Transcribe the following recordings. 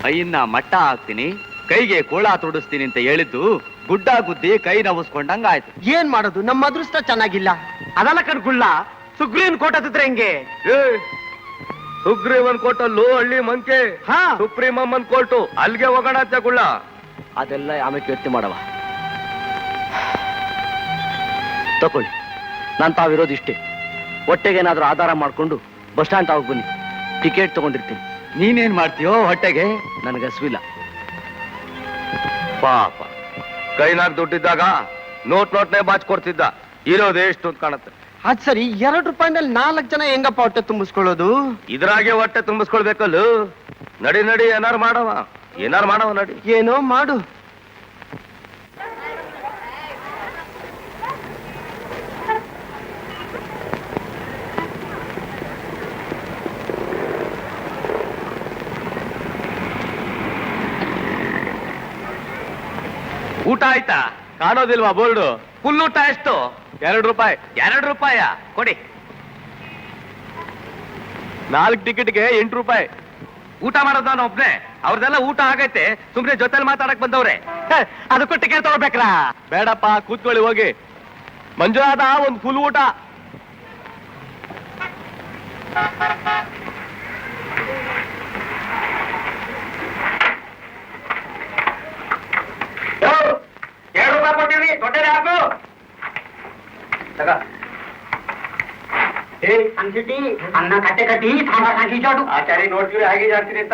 ಕೈಯನ್ನ ಮಟ್ಟ ಹಾಕ್ತೀನಿ, ಕೈಗೆ ಕೋಳ ತೊಡಿಸ್ತೀನಿ ಅಂತ ಹೇಳಿದ್ದು ಗುಡ್ಡ ಗುದ್ದಿ ಕೈ ನವಸ್ಕೊಂಡಂಗಾಯ್ತು. ಏನ್ ಮಾಡೋದು, ನಮ್ಮ ಅದೃಷ್ಟ ಚೆನ್ನಾಗಿಲ್ಲ. ಅದಲ್ಲ ಕಣ್ಗುಳ್ಳ, ಸುಗ್ರೀವನ್ ಕೋಟ ಹತ್ತಿದ್ರೆ ಹೆಂಗೆ? ಸುಗ್ರೀವನ್ ಕೋಟಲ್ಲೂ ಹಳ್ಳಿ ಮಂಕೆ, ಸುಪ್ರೀಂ ಅಮ್ಮನ್ ಕೋರ್ಟು, ಅಲ್ಲಿಗೆ ಹೋಗೋಣ ಗುಳ್ಳ. ಅದೆಲ್ಲ ಆಮೇಲೆ ಯೋಚನೆ ಮಾಡವ. ತಕೊಳ್ಳಿ, ನಾನು ತಾವಿರೋದು ಇಷ್ಟೇ. ಹೊಟ್ಟೆಗೇನಾದ್ರೂ ಆಧಾರ ಮಾಡ್ಕೊಂಡು ಬಸ್ ಸ್ಟ್ಯಾಂಡ್ ತಾವಾಗ ಬನ್ನಿ, ಟಿಕೆಟ್ ತಗೊಂಡಿರ್ತೀನಿ. ನೀನೇನ್ ಮಾಡ್ತೀಯೋ ಹೊಟ್ಟೆಗೆ? ನನಗೆ ಹಸುವಿಲ್ಲ. ಪಾಪ ಕೈನಾಗ್ ದುಡ್ಡಿದ್ದಾಗ ನೋಟ್ನೇ ಬಾಚ್ಕೊಡ್ತಿದ್ದ. ಇರೋದೇ ಎಷ್ಟು ಅಂತ ಕಾಣುತ್ತೆ. ಅದ್ ಸರಿ, 2 ರೂಪಾಯಿನಲ್ಲಿ 4 ಜನ ಹೆಂಗಪ್ಪ ಹೊಟ್ಟೆ ತುಂಬಿಸ್ಕೊಳ್ಳೋದು? ಇದ್ರಾಗೆ ಹೊಟ್ಟೆ ತುಂಬಿಸ್ಕೊಳ್ಬೇಕಲ್ಲು. ನಡಿ ನಡಿ, ಏನಾರು ಮಾಡವ ನಡಿ. ಏನೋ ಮಾಡು. ಊಟ ಆಯ್ತಾ? ಕಾಣೋದಿಲ್ವಾ ಬೋರ್ಡು? ಫುಲ್ ಊಟ ಎಷ್ಟು? 2 ರೂಪಾಯಿ. 2 ರೂಪಾಯ ಕೊಡಿ. 4 ಟಿಕೆಟ್ಗೆ 8 ರೂಪಾಯಿ. ಊಟ ಮಾಡೋದು ನಾನು ಒಬ್ನೇ, ಅವ್ರದೆಲ್ಲ ಊಟ ಆಗೈತೆ. ಸುಮ್ನೆ ಜೊತೆಲಿ ಮಾತಾಡಕ್ ಬಂದವ್ರೆ. ಅದಕ್ಕೂ ಟಿಕೆಟ್ ತಗೋಬೇಕ್ರಾ? ಬೇಡಪ್ಪ, ಕೂತ್ಕೊಳ್ಳಿ ಹೋಗಿ. ಮಂಜುನಾಥ, ಒಂದು ಫುಲ್ ಊಟ. ₹2 ಕೊಟ್ಟಿವಿ, ದೊಡ್ಡ ಹಾಕು. ಅನ್ನ ಕಟ್ಟೆ ಕಟ್ಟಿ ಸಾಂಬಾರ್ ಹಾಕಿ ಜಾಡು. ಆಚಾರಿ ನೋಡ್ತೀವಿ ಹಾಗೆ ಜಾಡ್ತೀನಿ ಅಂತ.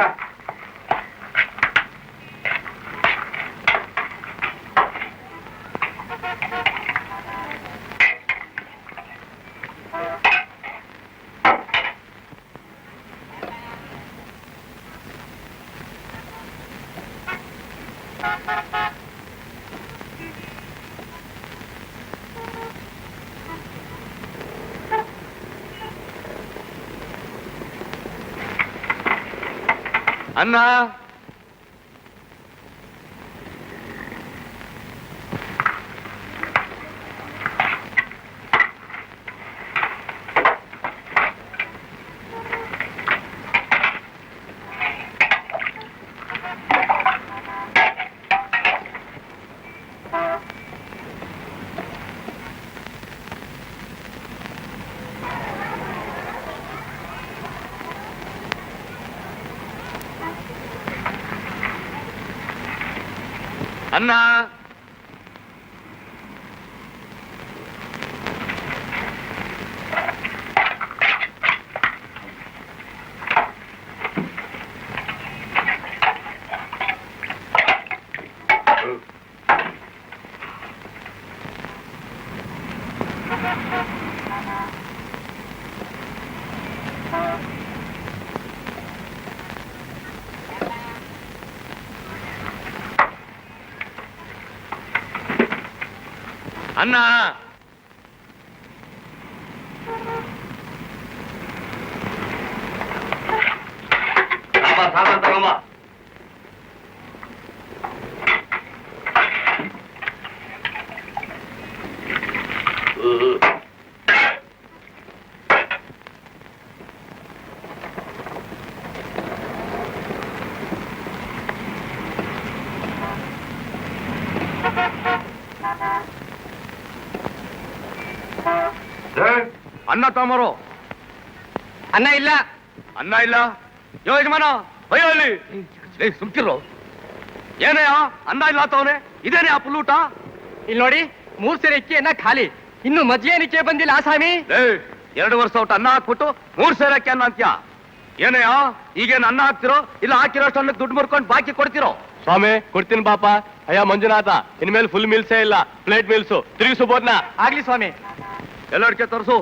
ಅನ್ನ ಅನ್ನ ಅನ್ನ ಸಾಮಾನ್ ತಗೊಂಬ. ಅನ್ನ ತಗೊಂಬರು. ಅನ್ನ ಇಲ್ಲ. ಅನ್ನ ಇಲ್ಲ? ಯಜಮಾನ ಅಯ್ಯೋ ಅಲ್ಲಿ ಸುಮ್ತಿರೋ. ಏನಯ್ಯ ಅನ್ನ ಇಲ್ಲ ತವನೆ? ಇದೇನೇ ಆ ಪುಲ್ ಊಟ? ಇಲ್ಲಿ ನೋಡಿ, 3 ಸೇರೆ ಅಕ್ಕಿ ಅನ್ನ ಖಾಲಿ. ಇನ್ನು ಮಜ್ಜಿಗೆ ಬಂದಿಲ್ಲ ಆಸಾಮಿ. 2 ವರ್ಷ ಊಟ ಅನ್ನ ಹಾಕ್ಬಿಟ್ಟು 3 ಸೇರೆ ಅಕ್ಕಿ ಅನ್ನ ಅಂತ್ಯ. ಏನಯ್ಯ, ಈಗೇನು ಅನ್ನ ಹಾಕ್ತಿರೋ ಇಲ್ಲ ಹಾಕಿರೋಷ್ಟು ಅನ್ನಕ್ಕೆ ದುಡ್ಡು ಮುರ್ಕೊಂಡು ಬಾಕಿ ಕೊಡ್ತಿರೋ? ಸ್ವಾಮಿ, ಕೊಡ್ತೀನಿ ಪಾಪ. ಅಯ್ಯ ಮಂಜುನಾಥ, ಇನ್ಮೇಲೆ ಫುಲ್ ಮೀಲ್ಸೇ ಇಲ್ಲ, ಪ್ಲೇಟ್ ಮೀಲ್ಸು. ತಿರುಗಿಸು ಬೋದ್ನ. ಆಗ್ಲಿ ಸ್ವಾಮಿ. ಎಲ್ಲರಿಗೆ ತೋರಿಸು.